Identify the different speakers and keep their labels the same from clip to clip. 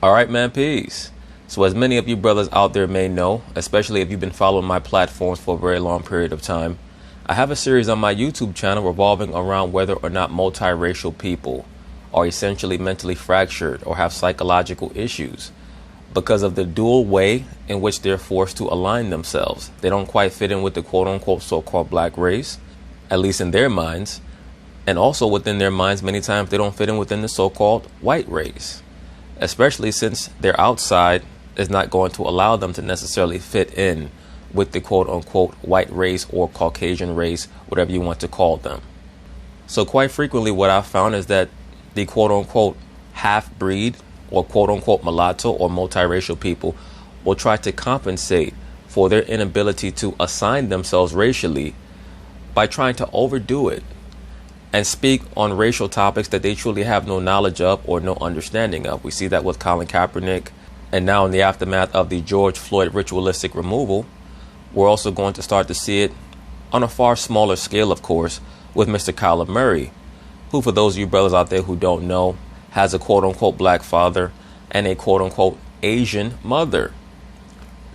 Speaker 1: Alright, man, peace. So as many of you brothers out there may know, especially if you've been following my platforms for a very long period of time, I have a series on my YouTube channel revolving around whether or not multiracial people are essentially mentally fractured or have psychological issues because of the dual way in which they're forced to align themselves. They don't quite fit in with the quote-unquote so-called black race, at least in their minds, and also within their minds many times they don't fit in within the so-called white race, especially since their outside is not going to allow them to necessarily fit in with the quote-unquote white race or Caucasian race, whatever you want to call them. So quite frequently what I've found is that the quote-unquote half-breed or quote-unquote mulatto or multiracial people will try to compensate for their inability to assign themselves racially by trying to overdo it and speak on racial topics that they truly have no knowledge of or no understanding of. We see that with Colin Kaepernick, and now in the aftermath of the George Floyd ritualistic removal, we're also going to start to see it on a far smaller scale, of course, with Mr. Kyler Murray, who, for those of you brothers out there who don't know, has a quote-unquote black father and a quote-unquote Asian mother.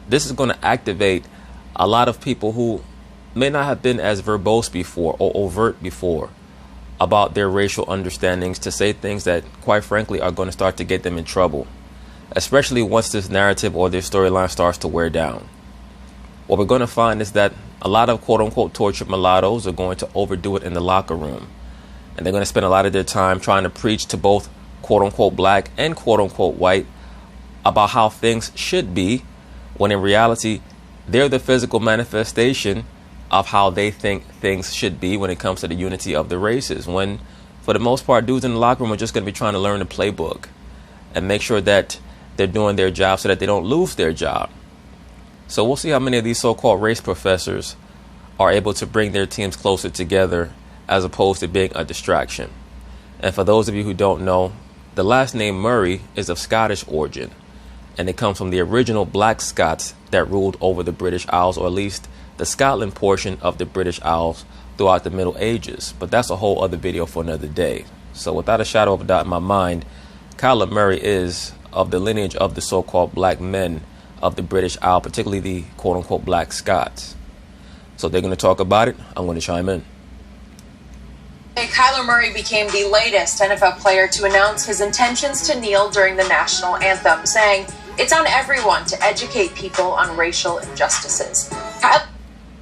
Speaker 1: This is going to activate a lot of people who may not have been as verbose before or overt before about their racial understandings to say things that, quite frankly, are going to start to get them in trouble, especially once this narrative or this storyline starts to wear down. What we're going to find is that a lot of quote-unquote tortured mulattoes are going to overdo it in the locker room. And they're going to spend a lot of their time trying to preach to both quote-unquote black and quote-unquote white about how things should be, when in reality, they're the physical manifestation of how they think things should be when it comes to the unity of the races. When, for the most part, dudes in the locker room are just going to be trying to learn the playbook and make sure that they're doing their job so that they don't lose their job. So we'll see how many of these so-called race professors are able to bring their teams closer together as opposed to being a distraction. And for those of you who don't know, the last name Murray is of Scottish origin, and it comes from the original black Scots that ruled over the British Isles, or at least the Scotland portion of the British Isles throughout the Middle Ages. But that's a whole other video for another day. So without a shadow of a doubt in my mind, Kyler Murray is of the lineage of the so-called black men of the British Isle, particularly the quote-unquote black Scots. So they're going to talk about it. I'm going to chime in.
Speaker 2: Kyler Murray became the latest NFL player to announce his intentions to kneel during the national anthem, saying it's on everyone to educate people on racial injustices.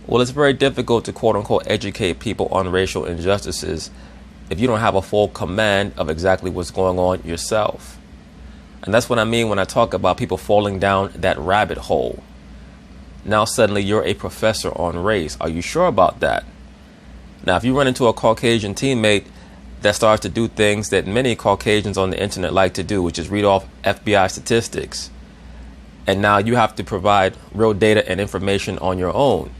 Speaker 1: Well, it's very difficult to quote-unquote educate people on racial injustices if you don't have a full command of exactly what's going on yourself. And that's what I mean when I talk about people falling down that rabbit hole. Now suddenly you're a professor on race. Are you sure about that? Now, if you run into a Caucasian teammate that starts to do things that many Caucasians on the internet like to do, which is read off FBI statistics, and now you have to provide real data and information on your own,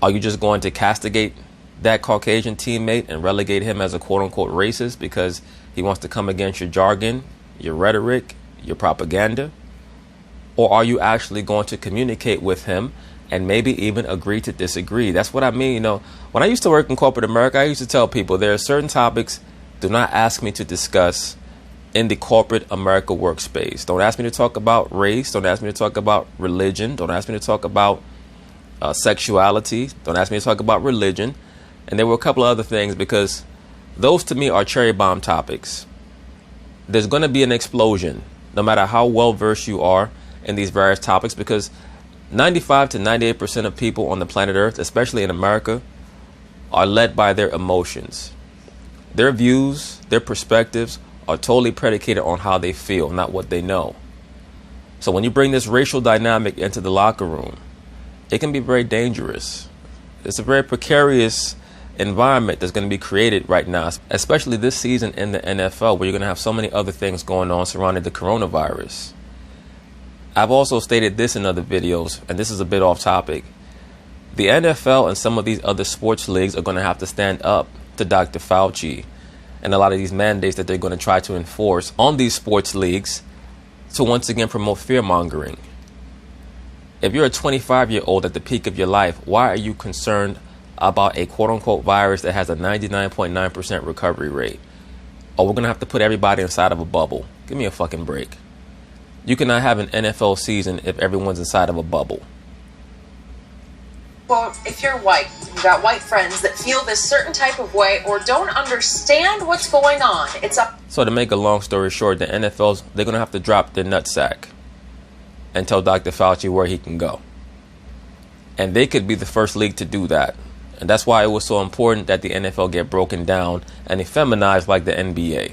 Speaker 1: are you just going to castigate that Caucasian teammate and relegate him as a quote-unquote racist because he wants to come against your jargon, your rhetoric, your propaganda? Or are you actually going to communicate with him and maybe even agree to disagree? That's what I mean. You know, when I used to work in corporate America, I used to tell people there are certain topics do not ask me to discuss in the corporate America workspace. Don't ask me to talk about race. Don't ask me to talk about religion. Don't ask me to talk about sexuality. Don't ask me to talk about religion. And there were a couple of other things, because those to me are cherry bomb topics. There's going to be an explosion no matter how well versed you are in these various topics, because 95 to 98% of people on the planet Earth, especially in America, are led by their emotions. Their views, their perspectives are totally predicated on how they feel, not what they know. So when you bring this racial dynamic into the locker room, it can be very dangerous. It's a very precarious environment that's going to be created right now, especially this season in the NFL, where you're going to have so many other things going on surrounding the coronavirus. I've also stated this in other videos, and this is a bit off topic. The NFL and some of these other sports leagues are going to have to stand up to Dr. Fauci and a lot of these mandates that they're going to try to enforce on these sports leagues to once again promote fear-mongering. If you're a 25-year-old at the peak of your life, why are you concerned about a quote-unquote virus that has a 99.9% recovery rate? Or we're going to have to put everybody inside of a bubble? Give me a fucking break. You cannot have an NFL season if everyone's inside of a bubble.
Speaker 2: Well, if you're white, you've got white friends that feel this certain type of way or don't understand what's going on, it's up.
Speaker 1: So to make a long story short, the NFL's, they're going to have to drop their nutsack and tell Dr. Fauci where he can go. And they could be the first league to do that. And that's why it was so important that the NFL get broken down and effeminized like the NBA.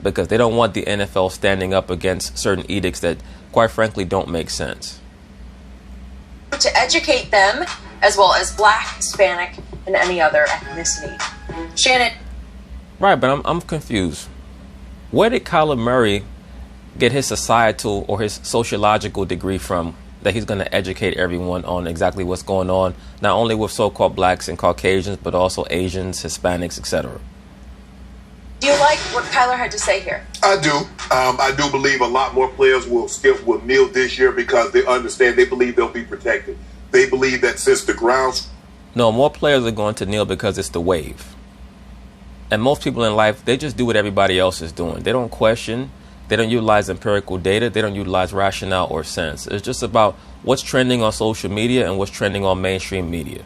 Speaker 1: Because they don't want the NFL standing up against certain edicts that, quite frankly, don't make sense.
Speaker 2: To educate them, as well as Black, Hispanic, and any other ethnicity. Shannon.
Speaker 1: Right, but I'm confused. Where did Kyler Murray get his societal or his sociological degree from that he's going to educate everyone on exactly what's going on, not only with so-called blacks and Caucasians, but also Asians, Hispanics, etc.?
Speaker 2: Do you like what Kyler had to say here?
Speaker 3: I do. I do believe a lot more players will kneel this year because they understand, they believe they'll be protected. They believe that since the grounds...
Speaker 1: No, more players are going to kneel because it's the wave. And most people in life, they just do what everybody else is doing. They don't question. They don't utilize empirical data. They don't utilize rationale or sense. It's just about what's trending on social media and what's trending on mainstream media.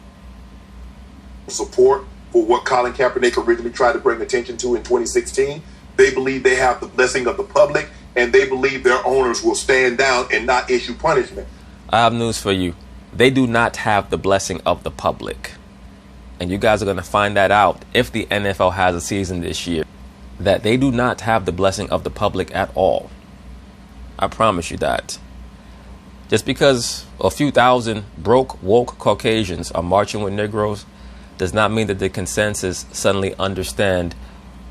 Speaker 3: Support for what Colin Kaepernick originally tried to bring attention to in 2016. They believe they have the blessing of the public, and they believe their owners will stand down and not issue punishment.
Speaker 1: I have news for you. They do not have the blessing of the public. And you guys are going to find that out if the NFL has a season this year. That they do not have the blessing of the public at all. I promise you that. Just because a few thousand broke, woke Caucasians are marching with Negroes does not mean that the consensus suddenly understand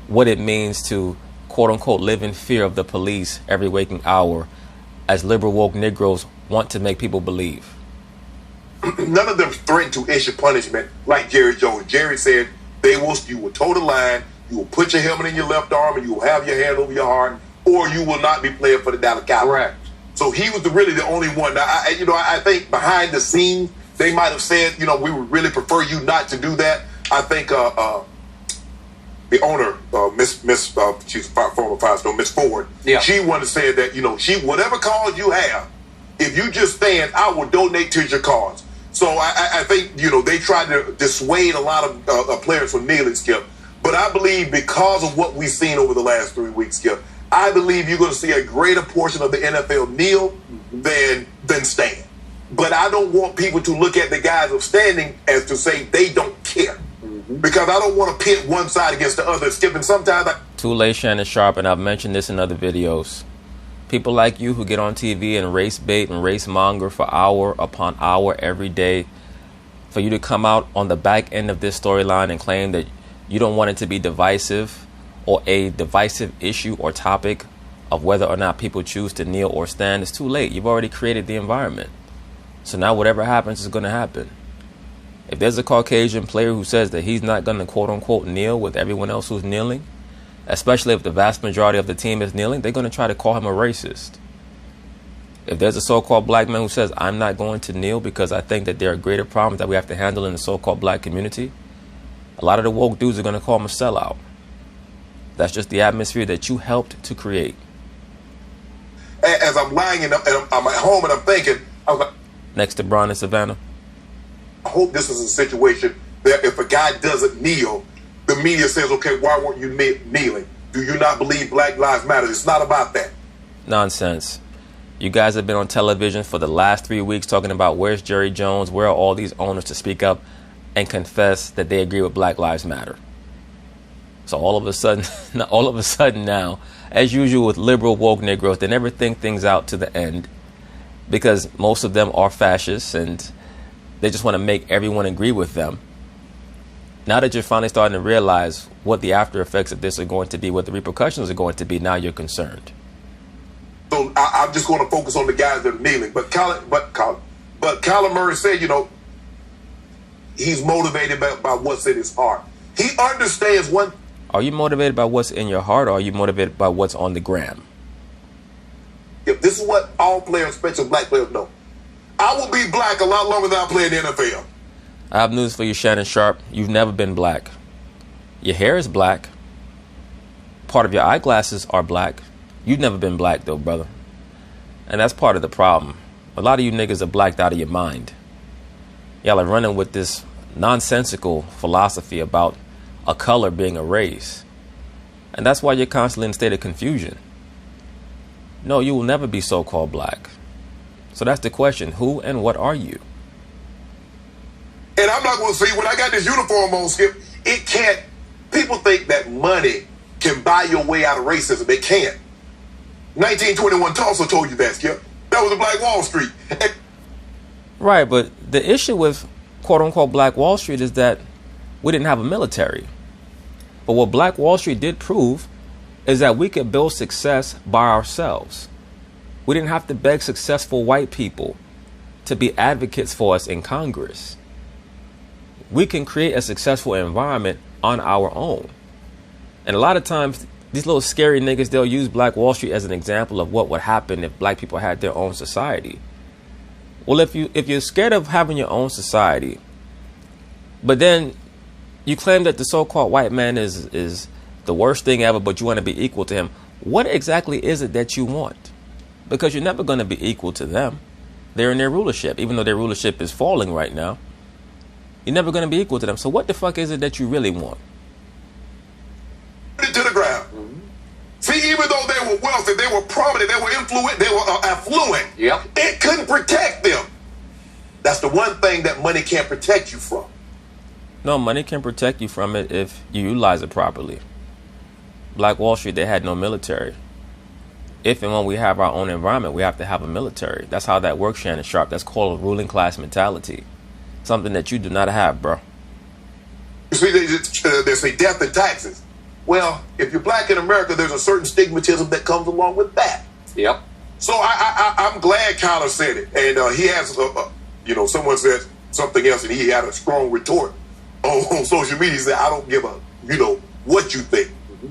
Speaker 1: what it means to, quote-unquote, live in fear of the police every waking hour, as liberal woke Negroes want to make people believe.
Speaker 3: None of them threatened to issue punishment like Jerry Jones. Jerry said you will toe the line, you will put your helmet in your left arm, and you will have your hand over your heart, or you will not be playing for the Dallas Cowboys. Correct. So he was really the only one. Now, I think behind the scenes, they might have said, we would really prefer you not to do that. I think the owner, she's former five-star, Miss Ford, she wanted to say that, whatever cause you have, if you just stand, I will donate to your cause. So I think, they tried to dissuade a lot of players from kneeling, Skip. But I believe because of what we've seen over the last 3 weeks, Skip, I believe you're going to see a greater portion of the NFL kneel than stand. But I don't want people to look at the guys of standing as to say they don't care. Because I don't want to pit one side against the other. Skip, and sometimes
Speaker 1: Too late, Shannon Sharp, and I've mentioned this in other videos. People like you who get on TV and race bait and race monger for hour upon hour every day, for you to come out on the back end of this storyline and claim that you don't want it to be divisive or a divisive issue or topic of whether or not people choose to kneel or stand, it's too late. You've already created the environment. So now whatever happens is going to happen. If there's a Caucasian player who says that he's not going to quote-unquote kneel with everyone else who's kneeling, especially if the vast majority of the team is kneeling, they're going to try to call him a racist. If there's a so-called black man who says, I'm not going to kneel because I think that there are greater problems that we have to handle in the so-called black community, a lot of the woke dudes are going to call him a sellout. That's just the atmosphere that you helped to create.
Speaker 3: As I'm lying and I'm at home and I'm thinking, I was like,
Speaker 1: next to Braun and Savannah,
Speaker 3: I hope this is a situation that if a guy doesn't kneel, the media says, okay, why weren't you kneeling? Do you not believe Black Lives Matter? It's not about that.
Speaker 1: Nonsense. You guys have been on television for the last 3 weeks talking about where's Jerry Jones, where are all these owners to speak up and confess that they agree with Black Lives Matter. So all of a sudden now, as usual with liberal woke Negroes, they never think things out to the end because most of them are fascists and they just want to make everyone agree with them. Now that you're finally starting to realize what the after effects of this are going to be, what the repercussions are going to be, now you're concerned.
Speaker 3: So I'm just going to focus on the guys that are kneeling. But Kyler Murray said, he's motivated by what's in his heart. He understands one.
Speaker 1: Are you motivated by what's in your heart, or are you motivated by what's on the gram?
Speaker 3: If this is what all players, especially black players, know. I will be black a lot longer than I play in the NFL.
Speaker 1: I have news for you, Shannon Sharp. You've never been black. Your hair is black. Part of your eyeglasses are black. You've never been black, though, brother. And that's part of the problem. A lot of you niggas are blacked out of your mind. Y'all are running with this nonsensical philosophy about a color being a race. And that's why you're constantly in a state of confusion. No, you will never be so-called black. So that's the question. Who and what are you?
Speaker 3: And I'm not going to say, when I got this uniform on, Skip, it can't. People think that money can buy your way out of racism. It can't. 1921 Tulsa told you that, Skip. That was the Black Wall Street.
Speaker 1: Right, but the issue with quote-unquote Black Wall Street is that we didn't have a military. But what Black Wall Street did prove is that we could build success by ourselves. We didn't have to beg successful white people to be advocates for us in Congress. We can create a successful environment on our own. And a lot of times, these little scary niggas, they'll use Black Wall Street as an example of what would happen if black people had their own society. Well, if you're scared of having your own society, but then you claim that the so-called white man is the worst thing ever, but you want to be equal to him, what exactly is it that you want? Because you're never going to be equal to them. They're in their rulership, even though their rulership is falling right now. You're never going to be equal to them. So what the fuck is it that you really want?
Speaker 3: To the ground. Mm-hmm. See, even though they were wealthy, they were prominent, they were influent, they were affluent.
Speaker 4: Yep.
Speaker 3: It couldn't protect them. That's the one thing that money can't protect you from.
Speaker 1: No, money can protect you from it if you utilize it properly. Black Wall Street, they had no military. If and when we have our own environment, we have to have a military. That's how that works, Shannon Sharp. That's called a ruling class mentality. Something that you do not have, bro.
Speaker 3: You see, they say death and taxes. Well, if you're black in America, there's a certain stigmatism that comes along with that.
Speaker 4: Yep.
Speaker 3: So I'm glad Kyler said it. And he has, someone said something else and he had a strong retort on social media. He said, I don't give a, what you think. Mm-hmm.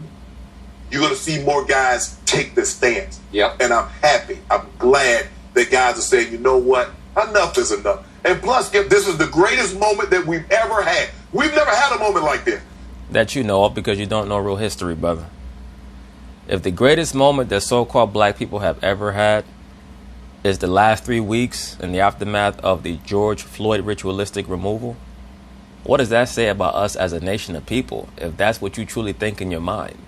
Speaker 3: You're going to see more guys take this stance.
Speaker 4: Yep.
Speaker 3: And I'm happy. I'm glad that guys are saying, you know what? Enough is enough. And plus, this is the greatest moment that we've ever had. We've never had a moment like this.
Speaker 1: That you know of because you don't know real history, brother. If the greatest moment that so-called black people have ever had is the last 3 weeks in the aftermath of the George Floyd ritualistic removal, what does that say about us as a nation of people, if that's what you truly think in your mind?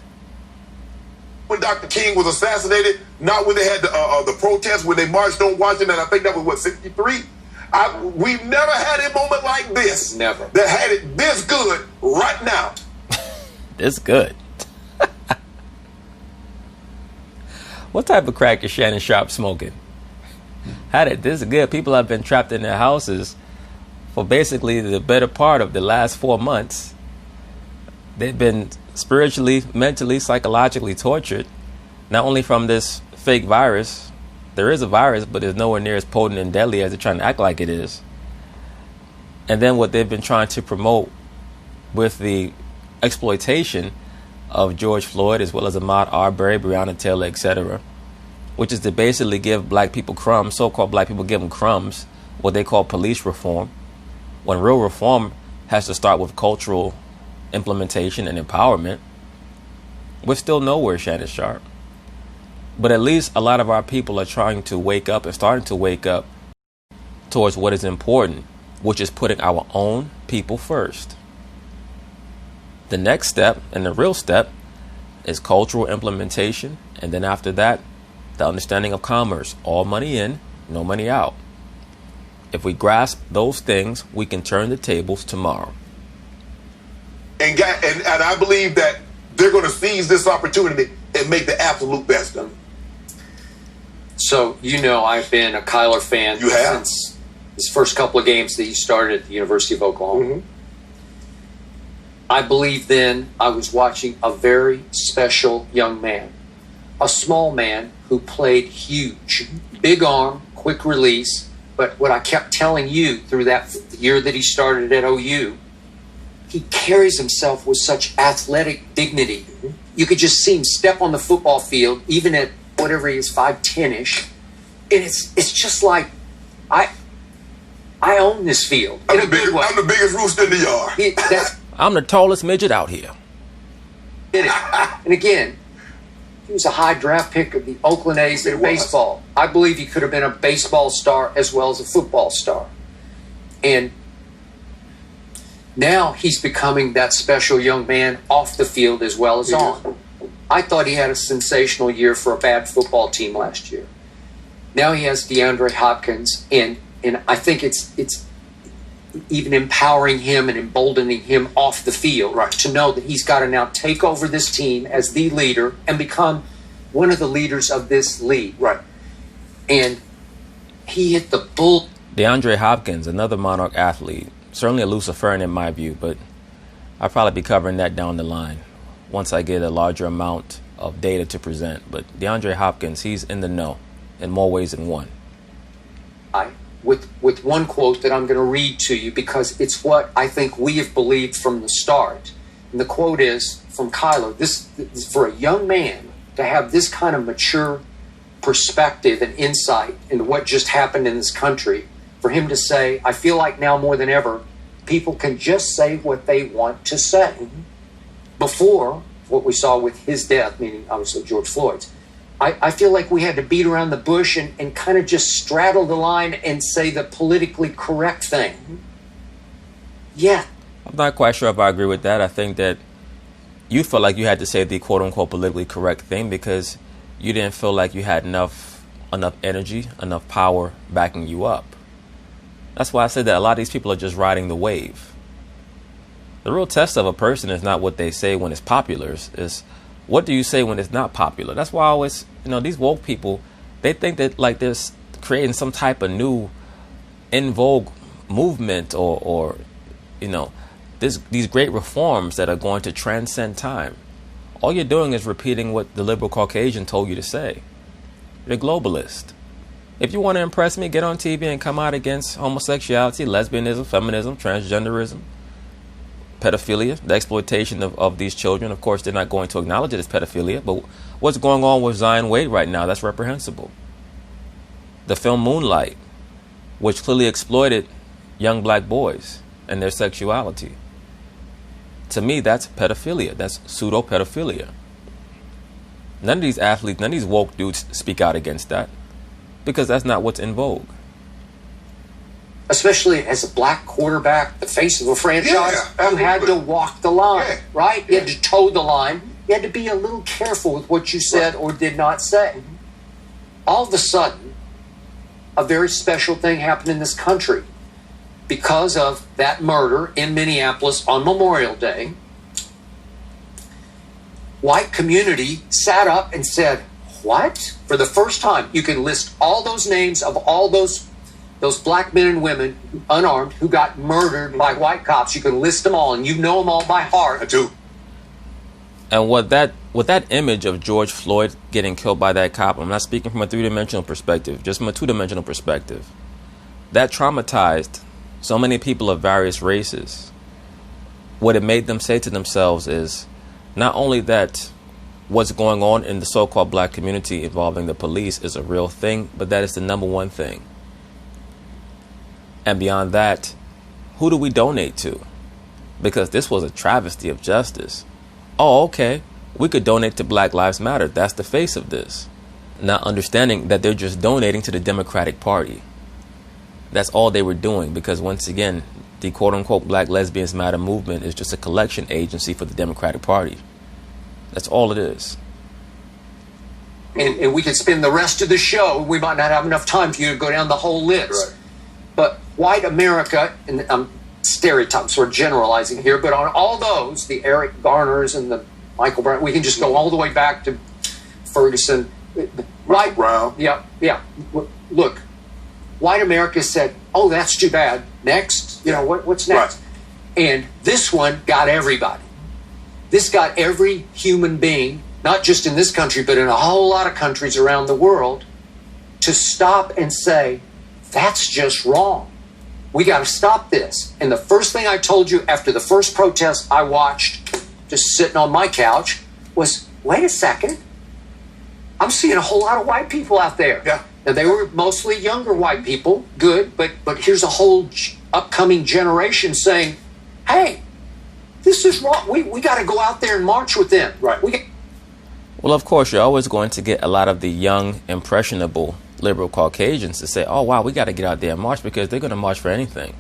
Speaker 3: When Dr. King was assassinated, not when they had the protests, when they marched on Washington, I think that was, 63? We've never had a moment like this.
Speaker 4: Never.
Speaker 3: That had it this good right now.
Speaker 1: This good. What type of crack is Shannon Sharp smoking? Had it this good? People have been trapped in their houses for basically the better part of the last 4 months. They've been spiritually, mentally, psychologically tortured, not only from this fake virus. There is a virus, but it's nowhere near as potent and deadly as they're trying to act like it is. And then what they've been trying to promote with the exploitation of George Floyd, as well as Ahmaud Arbery, Breonna Taylor, etc., which is to basically give black people crumbs. So-called black people give them crumbs, what they call police reform, when real reform has to start with cultural implementation and empowerment. We're still nowhere, Shannon Sharp. But at least a lot of our people are trying to wake up and starting to wake up towards what is important, which is putting our own people first. The next step, and the real step, is cultural implementation. And then after that, the understanding of commerce. All money in, no money out. If we grasp those things, we can turn the tables tomorrow.
Speaker 3: And I believe that they're going to seize this opportunity and make the absolute best of it.
Speaker 4: So, I've been a Kyler fan since his first couple of games that he started at the University of Oklahoma. Mm-hmm. I believe then I was watching a very special young man, a small man who played huge, big arm, quick release. But what I kept telling you through that year that he started at OU, he carries himself with such athletic dignity. Mm-hmm. You could just see him step on the football field, even at whatever he is, 5'10"ish. And it's just like, I own this field.
Speaker 3: I'm the biggest rooster in the yard.
Speaker 1: I'm the tallest midget out here.
Speaker 4: And again, He was a high draft pick of the Oakland A's in baseball. I believe he could have been a baseball star as well as a football star. And now he's becoming that special young man off the field as well as on. I thought he had a sensational year for a bad football team last year. Now he has DeAndre Hopkins, and I think it's even empowering him and emboldening him off the field to know that he's got to now take over this team as the leader and become one of the leaders of this league. Right. And he hit the bull.
Speaker 1: DeAndre Hopkins, another Monarch athlete, certainly a Luciferian in my view, but I'll probably be covering that down the line once I get a larger amount of data to present. But DeAndre Hopkins, he's in the know in more ways than one.
Speaker 4: With one quote that I'm going to read to you because it's what I think we have believed from the start. And the quote is from Kyler, this for a young man to have this kind of mature perspective and insight into what just happened in this country, for him to say, I feel like now more than ever, people can just say what they want to say. Before, what we saw with his death, meaning obviously George Floyd's, I feel like we had to beat around the bush and kind of just straddle the line and say the politically correct thing. Yeah.
Speaker 1: I'm not quite sure if I agree with that. I think that you felt like you had to say the quote-unquote politically correct thing because you didn't feel like you had enough energy, enough power backing you up. That's why I said that a lot of these people are just riding the wave. The real test of a person is not what they say when it's popular, is what do you say when it's not popular? That's why I always, these woke people, they think that like they're creating some type of new in vogue movement or these great reforms that are going to transcend time. All you're doing is repeating what the liberal Caucasian told you to say. You're a globalist. If you want to impress me, get on TV and come out against homosexuality, lesbianism, feminism, transgenderism, pedophilia, the exploitation of these children. Of course, they're not going to acknowledge it as pedophilia, but what's going on with Zion Wade right now, that's reprehensible. The film Moonlight, which clearly exploited young black boys and their sexuality. To me, that's pedophilia. That's pseudo-pedophilia. None of these athletes, none of these woke dudes speak out against that because that's not what's in vogue.
Speaker 4: Especially as a black quarterback, the face of a franchise, you had to walk the line, right? You had to toe the line. You had to be a little careful with what you said or did not say. All of a sudden, a very special thing happened in this country because of that murder in Minneapolis on Memorial Day. White community sat up and said, what? For the first time, you can list all those names of all those black men and women, unarmed, who got murdered by white cops. You can list them all, and you know them all by heart.
Speaker 3: I do.
Speaker 1: And with that image of George Floyd getting killed by that cop, I'm not speaking from a three-dimensional perspective, just from a two-dimensional perspective. That traumatized so many people of various races. What it made them say to themselves is not only that what's going on in the so-called black community involving the police is a real thing, but that is the number one thing. And beyond that, who do we donate to? Because this was a travesty of justice. Oh, okay, we could donate to Black Lives Matter. That's the face of this. Not understanding that they're just donating to the Democratic Party. That's all they were doing because, once again, the quote-unquote Black Lesbians Matter movement is just a collection agency for the Democratic Party. That's all it is.
Speaker 4: And we could spend the rest of the show. We might not have enough time for you to go down the whole list. Right. But white America, and I'm stereotyping, sort of generalizing here, but on all those, the Eric Garners and the Michael Brown, we can just go all the way back to Ferguson.
Speaker 3: Right, Brown.
Speaker 4: Yeah. Look, white America said, oh, that's too bad. Next. What's next? Right. And this one got everybody. This got every human being, not just in this country, but in a whole lot of countries around the world, to stop and say, that's just wrong. We got to stop this. And the first thing I told you after the first protest I watched, just sitting on my couch, was, wait a second. I'm seeing a whole lot of white people out there.
Speaker 3: Yeah.
Speaker 4: Now, they were mostly younger white people. Good. But here's a whole upcoming generation saying, hey, this is wrong. We got to go out there and march with them.
Speaker 3: Right.
Speaker 1: Well, of course, you're always going to get a lot of the young, impressionable liberal Caucasians to say, oh, wow, we got to get out there and march, because they're going to march for anything.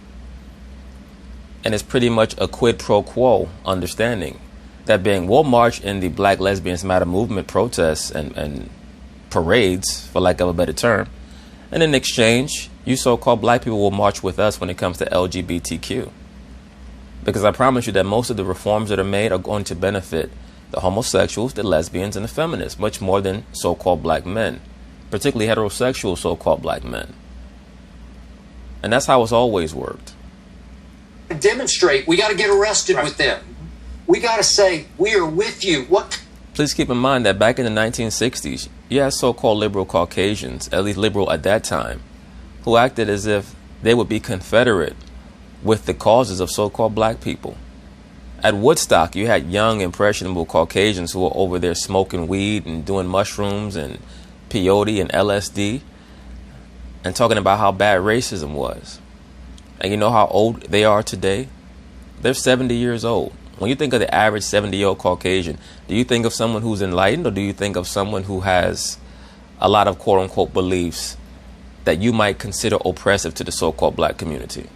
Speaker 1: And it's pretty much a quid pro quo understanding. That being, we'll march in the Black Lesbians Matter movement protests and parades, for lack of a better term. And in exchange, you so-called black people will march with us when it comes to LGBTQ. Because I promise you that most of the reforms that are made are going to benefit the homosexuals, the lesbians, and the feminists, much more than so-called black men, particularly heterosexual so-called black men. And that's how it's always worked.
Speaker 4: Demonstrate. We got to get arrested with them. We got to say, we are with you. What?
Speaker 1: Please keep in mind that back in the 1960s, you had so-called liberal Caucasians, at least liberal at that time, who acted as if they would be confederate with the causes of so-called black people. At Woodstock, you had young, impressionable Caucasians who were over there smoking weed and doing mushrooms and peyote and LSD and talking about how bad racism was. And you know how old they are today? They're 70 years old. When you think of the average 70-year-old Caucasian, do you think of someone who's enlightened, or do you think of someone who has a lot of quote-unquote beliefs that you might consider oppressive to the so-called black community?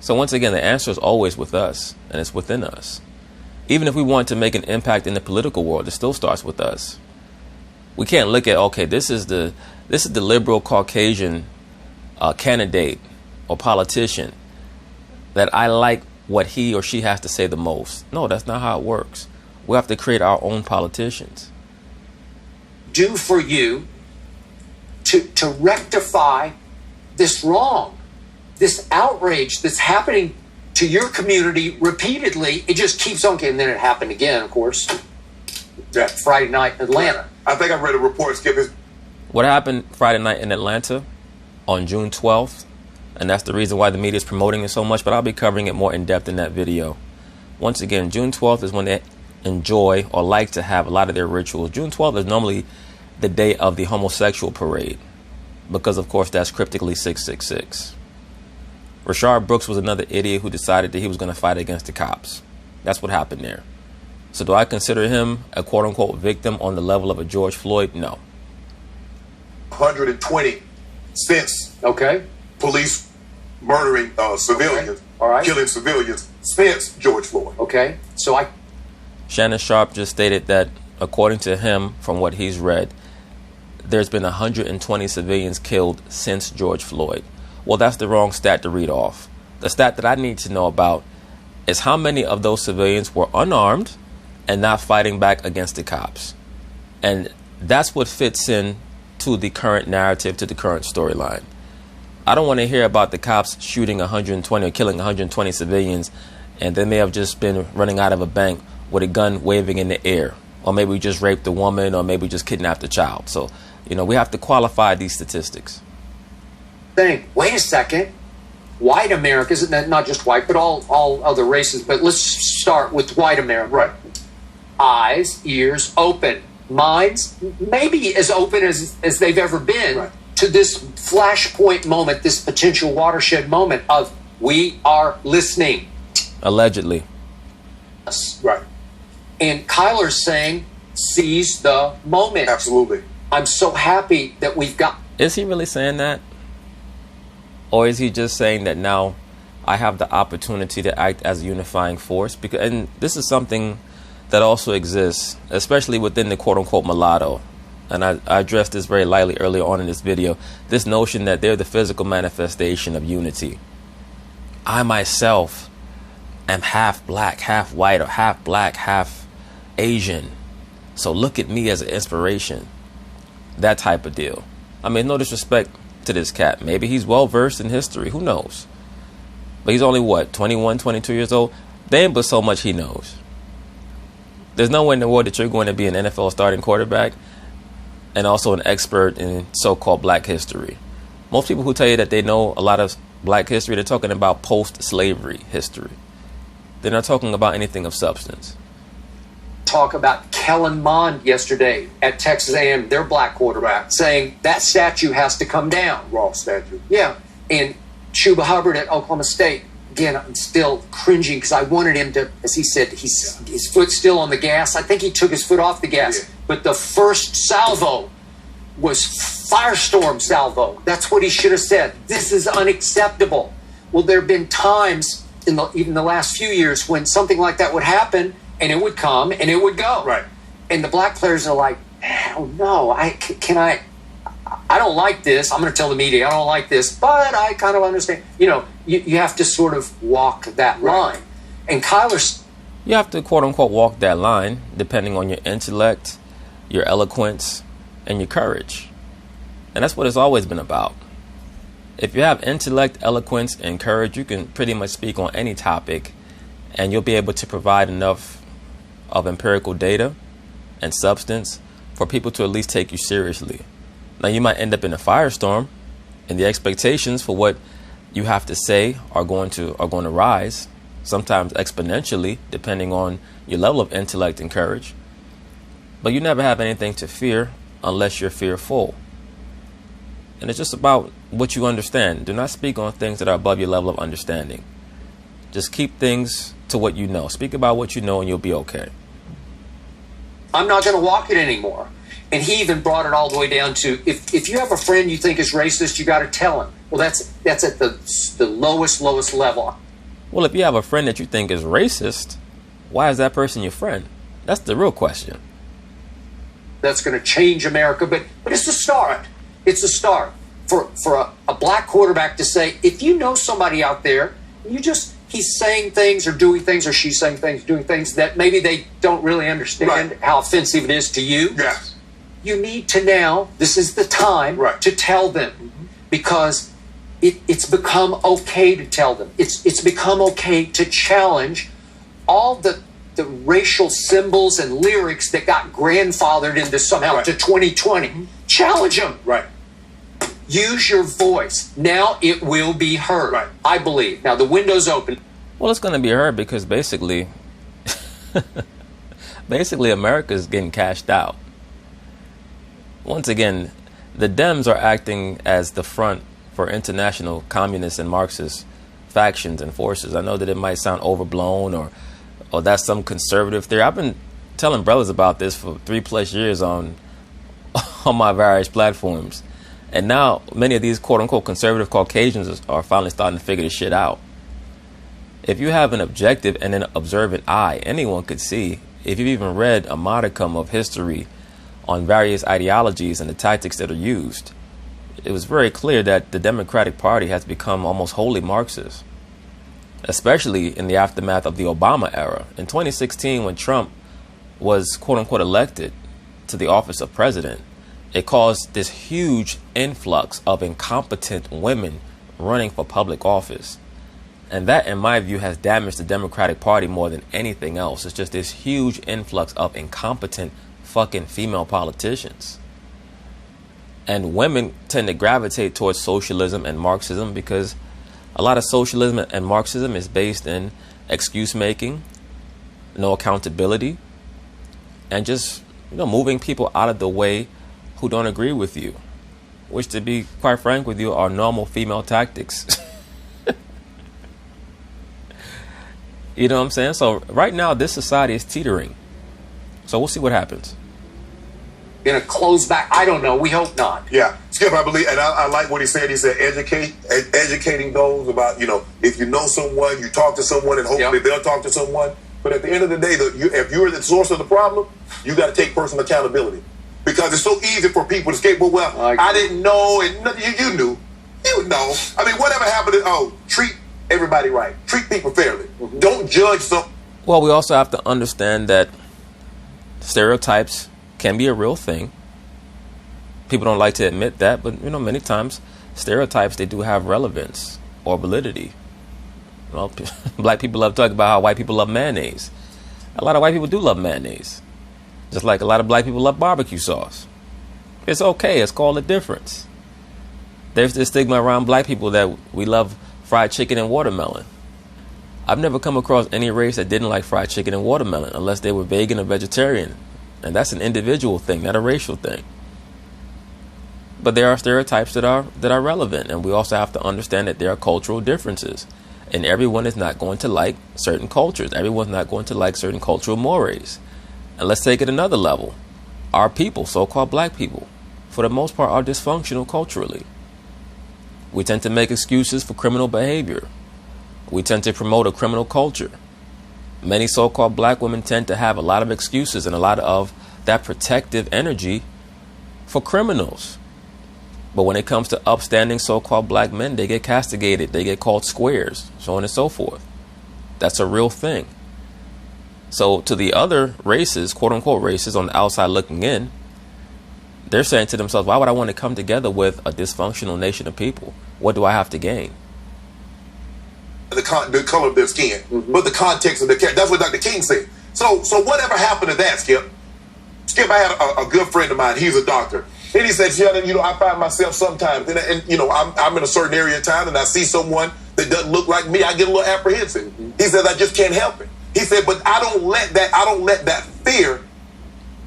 Speaker 1: So once again, the answer is always with us, and it's within us. Even if we want to make an impact in the political world, it still starts with us. We can't look at, okay, this is the liberal Caucasian candidate or politician that I like what he or she has to say the most. No, that's not how it works. We have to create our own politicians.
Speaker 4: Do for you to rectify this wrong, this outrage that's happening to your community repeatedly. It just keeps on, and then it happened again, of course, that Friday night in Atlanta.
Speaker 3: I think I read a report, Skip.
Speaker 1: What happened Friday night in Atlanta on June 12th, and that's the reason why the media is promoting it so much, but I'll be covering it more in depth in that video. Once again, June 12th is when they enjoy or like to have a lot of their rituals. June 12th is normally the day of the homosexual parade, because of course that's cryptically 666. Rashard Brooks was another idiot who decided that he was going to fight against the cops. That's what happened there. So do I consider him a quote-unquote victim on the level of a George Floyd? No.
Speaker 3: 120 since police murdering civilians, killing civilians since George Floyd.
Speaker 4: Okay, so
Speaker 1: Shannon Sharp just stated that, according to him, from what he's read, there's been 120 civilians killed since George Floyd. Well, that's the wrong stat to read off. The stat that I need to know about is how many of those civilians were unarmed and not fighting back against the cops. And that's what fits in to the current narrative, to the current storyline. I don't want to hear about the cops shooting 120 or killing 120 civilians, and they may have just been running out of a bank with a gun waving in the air, or maybe we just raped a woman, or maybe just kidnapped a child. So, we have to qualify these statistics.
Speaker 4: Wait a second. White Americans, not just white, but all other races, but let's start with white America.
Speaker 3: Right.
Speaker 4: Eyes, ears open, minds maybe as open as they've ever been to this flashpoint moment, this potential watershed moment of we are listening.
Speaker 1: Allegedly.
Speaker 3: Right.
Speaker 4: And Kyler's saying, seize the moment.
Speaker 3: Absolutely.
Speaker 4: I'm so happy that we've got...
Speaker 1: Is he really saying that? Or is he just saying that now I have the opportunity to act as a unifying force? And this is something that also exists, especially within the quote-unquote mulatto. And I addressed this very lightly earlier on in this video. This notion that they're the physical manifestation of unity. I myself am half black, half white, or half black, half Asian. So look at me as an inspiration. That type of deal. I mean, no disrespect to this cat. Maybe he's well versed in history. Who knows? But he's only, 21, 22 years old? There ain't but so much he knows. There's no way in the world that you're going to be an NFL starting quarterback and also an expert in so-called black history. Most people who tell you that they know a lot of black history, they're talking about post-slavery history. They're not talking about anything of substance.
Speaker 4: Talk about Kellen Mond yesterday at Texas A&M, their black quarterback, saying that statue has to come down.
Speaker 3: Wrong statue.
Speaker 4: Yeah. And Chuba Hubbard at Oklahoma State, again, I'm still cringing because I wanted him to, as he said, his foot's still on the gas. I think he took his foot off the gas.
Speaker 3: Yeah.
Speaker 4: But the first salvo was firestorm salvo. That's what he should have said. This is unacceptable. Well, there have been times even the last few years when something like that would happen and it would come and it would go.
Speaker 3: Right.
Speaker 4: And the black players are like, hell no, I don't like this. I'm going to tell the media I don't like this, but I kind of understand. You have to sort of walk that line. And Kyler's...
Speaker 1: You have to, quote unquote, walk that line depending on your intellect, your eloquence, and your courage. And that's what it's always been about. If you have intellect, eloquence, and courage, you can pretty much speak on any topic, and you'll be able to provide enough of empirical data and substance for people to at least take you seriously. Now, you might end up in a firestorm, and the expectations for what you have to say are going to rise, sometimes exponentially, depending on your level of intellect and courage. But you never have anything to fear unless you're fearful. And it's just about what you understand. Do not speak on things that are above your level of understanding. Just keep things to what you know. Speak about what you know and you'll be okay.
Speaker 4: I'm not going to walk it anymore. And he even brought it all the way down to, if you have a friend you think is racist, you got to tell him. Well, that's at the lowest level.
Speaker 1: Well, if you have a friend that you think is racist, why is that person your friend? That's the real question.
Speaker 4: That's going to change America, but it's a start. It's a start for a black quarterback to say, if you know somebody out there, he's saying things or doing things, or she's saying things, doing things that maybe they don't really understand how offensive it is to you.
Speaker 3: Yes.
Speaker 4: You need to now, this is the time to tell them, because it's become okay to tell them. It's become okay to challenge all the racial symbols and lyrics that got grandfathered into somehow to 2020. Challenge them.
Speaker 3: Right.
Speaker 4: Use your voice. Now it will be heard.
Speaker 3: Right.
Speaker 4: I believe. Now the window's open.
Speaker 1: Well, it's going to be heard because basically America's getting cashed out. Once again, the Dems are acting as the front for international communist and Marxist factions and forces. I know that it might sound overblown or that's some conservative theory. I've been telling brothers about this for 3+ years on my various platforms. And now many of these quote-unquote conservative Caucasians are finally starting to figure this shit out. If you have an objective and an observant eye, anyone could see, if you've even read a modicum of history on various ideologies and the tactics that are used, it was very clear that the Democratic Party has become almost wholly Marxist, especially in the aftermath of the Obama era. In 2016, when Trump was quote-unquote elected to the office of president, it caused this huge influx of incompetent women running for public office. And that, in my view, has damaged the Democratic Party more than anything else. It's just this huge influx of incompetent fucking female politicians. And women tend to gravitate towards socialism and Marxism because a lot of socialism and Marxism is based in excuse making, no accountability, and just moving people out of the way who don't agree with you, which, to be quite frank with you, are normal female tactics. You know what I'm saying? So right now, this society is teetering. So we'll see what happens.
Speaker 4: Going to close back? I don't know. We hope not.
Speaker 3: Yeah. Skip, I believe, and I like what he said. He said educating those about, if you know someone, you talk to someone, and hopefully they'll talk to someone. But at the end of the day, if you're the source of the problem, you got to take personal accountability. Because it's so easy for people to escape. Well, I didn't know, and you knew. You know. I mean, whatever happened, treat everybody right. Treat people fairly. Mm-hmm. Don't judge some.
Speaker 1: Well, we also have to understand that stereotypes can be a real thing. People don't like to admit that, but many times stereotypes, they do have relevance or validity. Black people love to talk about how white people love mayonnaise. A lot of white people do love mayonnaise, just like a lot of black people love barbecue sauce. It's okay. It's called a difference. There's this stigma around black people that we love fried chicken and watermelon. I've never come across any race that didn't like fried chicken and watermelon unless they were vegan or vegetarian. And that's an individual thing, not a racial thing. But there are stereotypes that are relevant, and we also have to understand that there are cultural differences. And everyone is not going to like certain cultures. Everyone's not going to like certain cultural mores. And let's take it another level. Our people, so-called black people, for the most part, are dysfunctional culturally. We tend to make excuses for criminal behavior. We tend to promote a criminal culture. Many so-called black women tend to have a lot of excuses and a lot of that protective energy for criminals. But when it comes to upstanding so-called black men, they get castigated. They get called squares, so on and so forth. That's a real thing. So to the other races, quote unquote races on the outside looking in, they're saying to themselves, why would I want to come together with a dysfunctional nation of people? What do I have to gain?
Speaker 3: The color of their skin, but the context of their character. That's what Dr. King said. So whatever happened to that, Skip? Skip, I had a good friend of mine. He's a doctor. And he said, Sheldon, I find myself sometimes, and I'm in a certain area of town and I see someone that doesn't look like me, I get a little apprehensive. He says, I just can't help it. He said, but I don't let that fear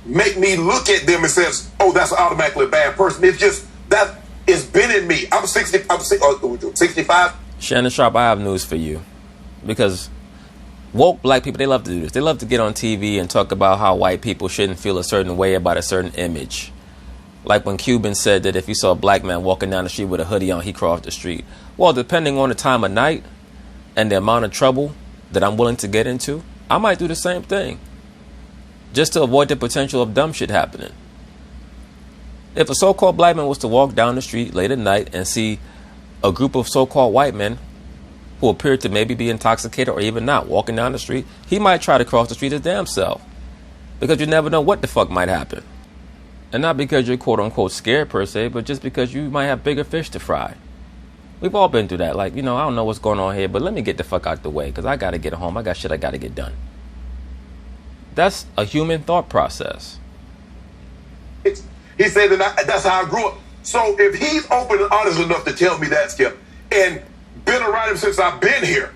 Speaker 3: make me look at them and says, oh, that's automatically a bad person. It's just that it's been in me. I'm 65.
Speaker 1: Shannon Sharp, I have news for you. Because woke black people, they love to do this. They love to get on TV and talk about how white people shouldn't feel a certain way about a certain image. Like when Cuban said that if you saw a black man walking down the street with a hoodie on, he crossed the street. Well, depending on the time of night and the amount of trouble that I'm willing to get into, I might do the same thing. Just to avoid the potential of dumb shit happening. If a so-called black man was to walk down the street late at night and see a group of so-called white men who appear to maybe be intoxicated or even not walking down the street, he might try to cross the street his damn self. Because you never know what the fuck might happen. And not because you're quote unquote scared per se, but just because you might have bigger fish to fry. We've all been through that. Like, I don't know what's going on here, but let me get the fuck out the way because I got to get home. I got shit I got to get done. That's a human thought process.
Speaker 3: He said that's how I grew up. So if he's open and honest enough to tell me that, Skip, and been around him since I've been here,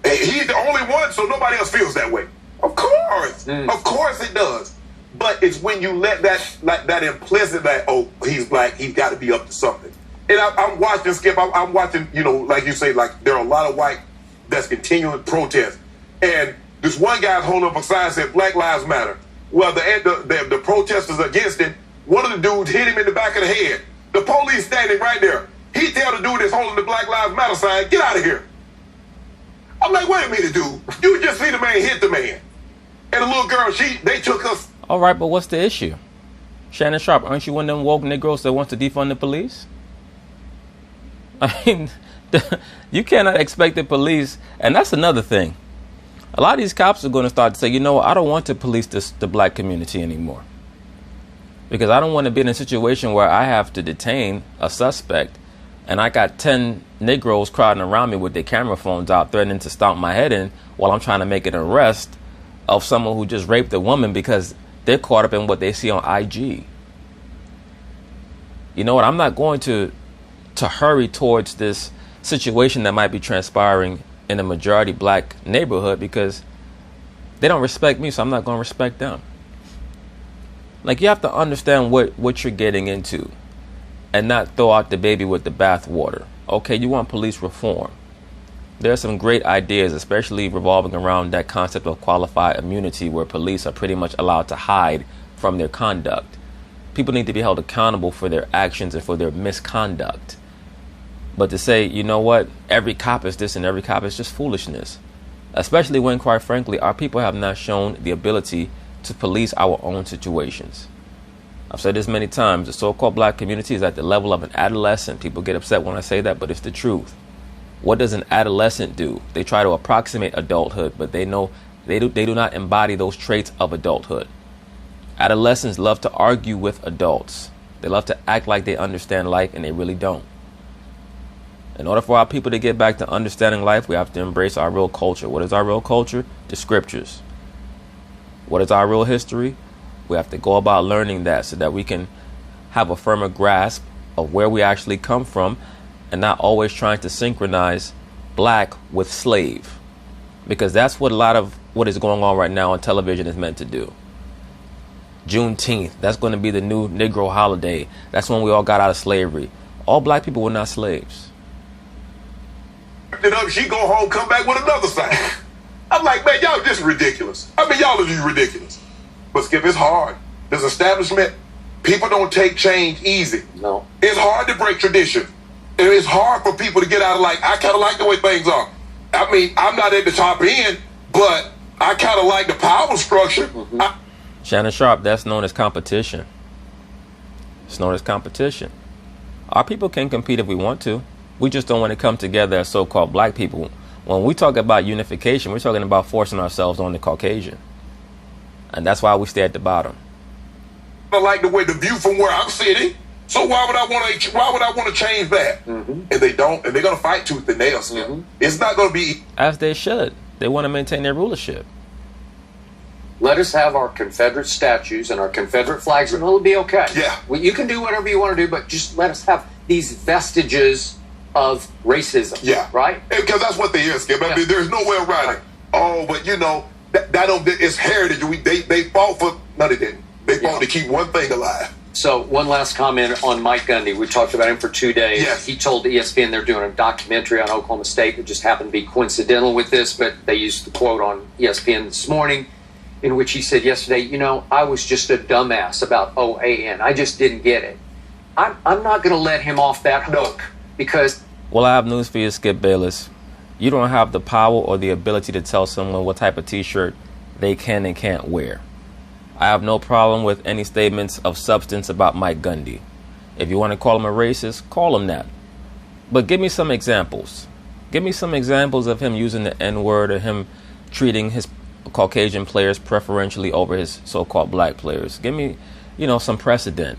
Speaker 3: he's the only one, so nobody else feels that way. Of course. Of course it does. But it's when you let that implicit that, oh, he's black, he's got to be up to something. And I'm watching, Skip, I'm watching, like you say, like there are a lot of white that's continuing to protest. And this one guy's holding up a sign that said Black Lives Matter. Well, the protesters against him, one of the dudes hit him in the back of the head. The police standing right there. He tell the dude that's holding the Black Lives Matter sign, get out of here. I'm like, wait a minute, dude. You just see the man hit the man. And the little girl, they took us.
Speaker 1: All right, but what's the issue? Shannon Sharp, aren't you one of them woke Negroes that wants to defund the police? I mean, you cannot expect the police, and that's another thing. A lot of these cops are going to start to say, I don't want to police the black community anymore. Because I don't want to be in a situation where I have to detain a suspect and I got 10 Negroes crowding around me with their camera phones out threatening to stomp my head in while I'm trying to make an arrest of someone who just raped a woman because they're caught up in what they see on IG. You know what? I'm not going to hurry towards this situation that might be transpiring in a majority black neighborhood because they don't respect me, so I'm not going to respect them. Like, you have to understand what you're getting into and not throw out the baby with the bathwater. Okay, you want police reform. There are some great ideas, especially revolving around that concept of qualified immunity where police are pretty much allowed to hide from their conduct. People need to be held accountable for their actions and for their misconduct. But to say, every cop is this and every cop is just foolishness. Especially when, quite frankly, our people have not shown the ability to police our own situations. I've said this many times, the so-called black community is at the level of an adolescent. People get upset when I say that, but it's the truth. What does an adolescent do? They try to approximate adulthood, but they know they do not embody those traits of adulthood. Adolescents love to argue with adults. They love to act like they understand life, and they really don't. In order for our people to get back to understanding life, we have to embrace our real culture. What is our real culture? The scriptures. What is our real history? We have to go about learning that so that we can have a firmer grasp of where we actually come from and not always trying to synchronize black with slave. Because that's what a lot of what is going on right now on television is meant to do. Juneteenth, that's going to be the new Negro holiday. That's when we all got out of slavery. All black people were not slaves.
Speaker 3: it up, she go home, come back with another sign. I'm like, man, y'all just ridiculous. I mean, y'all are just ridiculous. But Skip, it's hard. This establishment, people don't take change easy.
Speaker 4: No.
Speaker 3: It's hard to break tradition. And it's hard for people to get out of I kind of like the way things are. I mean, I'm not at the top end, but I kind of like the power structure.
Speaker 1: Shannon Sharp, that's known as competition. It's known as competition. Our people can compete if we want to. We just don't want to come together as so-called black people. When we talk about unification, we're talking about forcing ourselves on the Caucasian. And that's why we stay at the bottom.
Speaker 3: I like the way the view from where I'm sitting. So why would I want to change that? And they don't, and they're going to fight tooth and nail. It's not going to be...
Speaker 1: As they should. They want to maintain their rulership.
Speaker 4: Let us have our Confederate statues and our Confederate flags, and it'll be okay.
Speaker 3: Yeah.
Speaker 4: Well, you can do whatever you want to do, but just let us have these vestiges of racism.
Speaker 3: Yeah.
Speaker 4: Right?
Speaker 3: Because that's what they is, Skip. I mean, there's no way around it. Oh, but you know, that don't, it's heritage. They fought for... No, they didn't. They fought to keep one thing alive.
Speaker 4: So one last comment on Mike Gundy. We talked about him for 2 days.
Speaker 3: Yes.
Speaker 4: He told ESPN they're doing a documentary on Oklahoma State that just happened to be coincidental with this, but they used the quote on ESPN this morning in which he said yesterday, you know, I was just a dumbass about OAN. I just didn't get it. I'm not going to let him off that hook because...
Speaker 1: Well, I have news for you, Skip Bayless. You don't have the power or the ability to tell someone what type of T-shirt they can and can't wear. I have no problem with any statements of substance about Mike Gundy. If you want to call him a racist, call him that. But give me some examples. Give me some examples of him using the N-word or him treating his Caucasian players preferentially over his so-called black players. Give me, some precedent.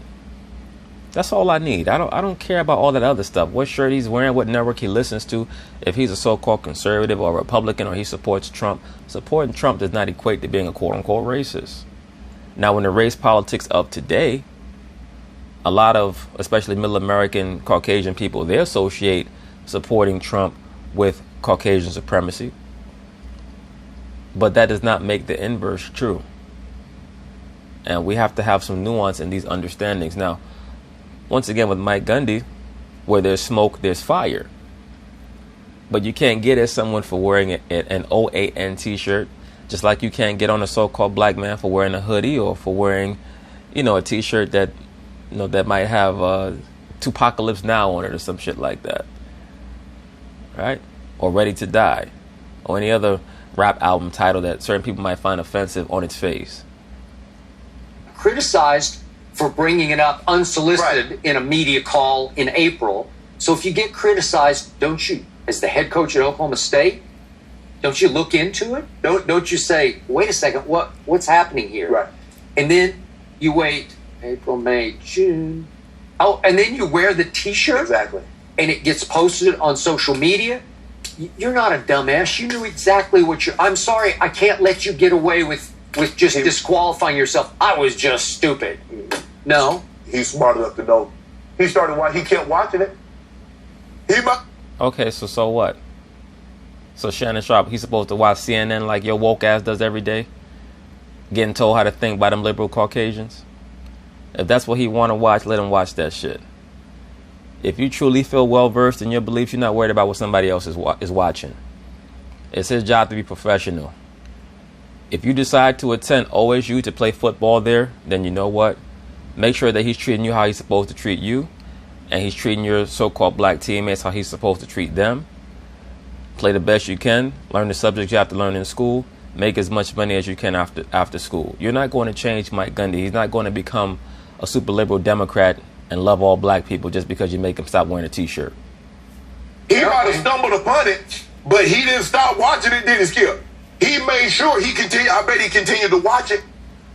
Speaker 1: That's all I need. I don't care about all that other stuff. What shirt he's wearing, what network he listens to, if he's a so-called conservative or Republican or he supports Trump. Supporting Trump does not equate to being a quote-unquote racist. Now, in the race politics of today, a lot of, especially middle American Caucasian people, they associate supporting Trump with Caucasian supremacy. But that does not make the inverse true. And we have to have some nuance in these understandings. Now, once again, with Mike Gundy, where there's smoke, there's fire. But you can't get at someone for wearing an OAN t-shirt, just like you can't get on a so-called black man for wearing a hoodie or for wearing, a t-shirt that, that might have Tupacalypse Now on it or some shit like that. Right? Or Ready to Die. Or any other rap album title that certain people might find offensive on its face.
Speaker 4: Criticized for bringing it up unsolicited in a media call in April. So if you get criticized, don't you, as the head coach at Oklahoma State, don't you look into it? Don't you say, wait a second, what's happening here?
Speaker 3: Right.
Speaker 4: And then you wait April, May, June. Oh, and then you wear the t-shirt.
Speaker 3: Exactly.
Speaker 4: And it gets posted on social media. You're not a dumbass. You knew exactly what you're... I'm sorry, I can't let you get away with just disqualifying yourself. I was just stupid. No.
Speaker 3: He's smart enough to know. He kept watching it.
Speaker 1: Okay, so what? So Shannon Sharp, he's supposed to watch CNN like your woke ass does every day? Getting told how to think by them liberal Caucasians? If that's what he want to watch, let him watch that shit. If you truly feel well-versed in your beliefs, you're not worried about what somebody else is watching. It's his job to be professional. If you decide to attend OSU to play football there, then you know what? Make sure that he's treating you how he's supposed to treat you, and he's treating your so-called black teammates how he's supposed to treat them. Play the best you can. Learn the subjects you have to learn in school. Make as much money as you can after school. You're not going to change Mike Gundy. He's not going to become a super liberal Democrat and love all black people just because you make him stop wearing a t-shirt.
Speaker 3: He might have stumbled upon it, but he didn't stop watching it, did he, Skip? He made sure I bet he continued to watch it.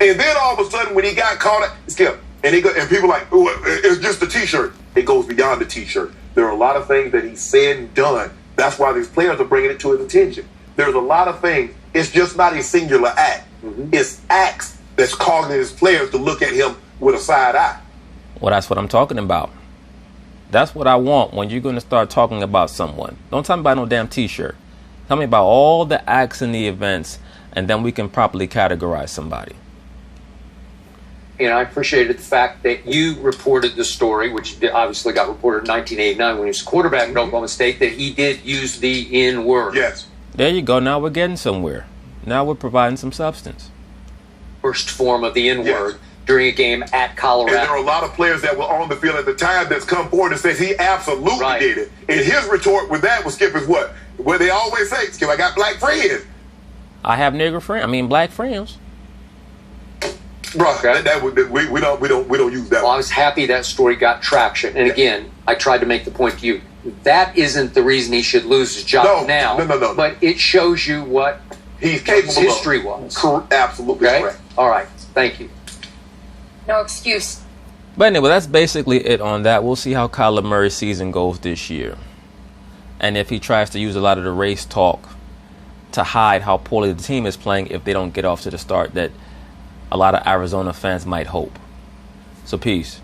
Speaker 3: And then all of a sudden when he got caught, Skip, and people like, oh, it's just a t-shirt. It goes beyond the t-shirt. There are a lot of things that he said and done. That's why these players are bringing it to his attention. There's a lot of things. It's just not a singular act. It's acts that's causing his players to look at him with a side eye.
Speaker 1: Well, that's what I'm talking about. That's what I want when you're going to start talking about someone. Don't tell me about no damn t-shirt. Tell me about all the acts and the events, and then we can properly categorize somebody.
Speaker 4: I appreciated the fact that you reported the story, which obviously got reported in 1989 when he was quarterback at Oklahoma State, that he did use the N-word.
Speaker 3: Yes.
Speaker 1: There you go. Now we're getting somewhere. Now we're providing some substance.
Speaker 4: First form of the N-word during a game at Colorado.
Speaker 3: And there are a lot of players that were on the field at the time that's come forward and says he absolutely did it. And his retort with that was, Skip, is what? What they always say, Skip, I got black friends.
Speaker 1: I have nigger friends. I mean, black friends.
Speaker 3: Bro, we don't use that.
Speaker 4: Well, I was happy that story got traction. And again, I tried to make the point to you. That isn't the reason he should lose his job now.
Speaker 3: No.
Speaker 4: But it shows you what
Speaker 3: he's capable
Speaker 4: his history was.
Speaker 3: Absolutely correct.
Speaker 4: All right. Thank you.
Speaker 2: No excuse.
Speaker 1: But anyway, that's basically it on that. We'll see how Kyler Murray's season goes this year. And if he tries to use a lot of the race talk to hide how poorly the team is playing if they don't get off to the start that a lot of Arizona fans might hope. So peace.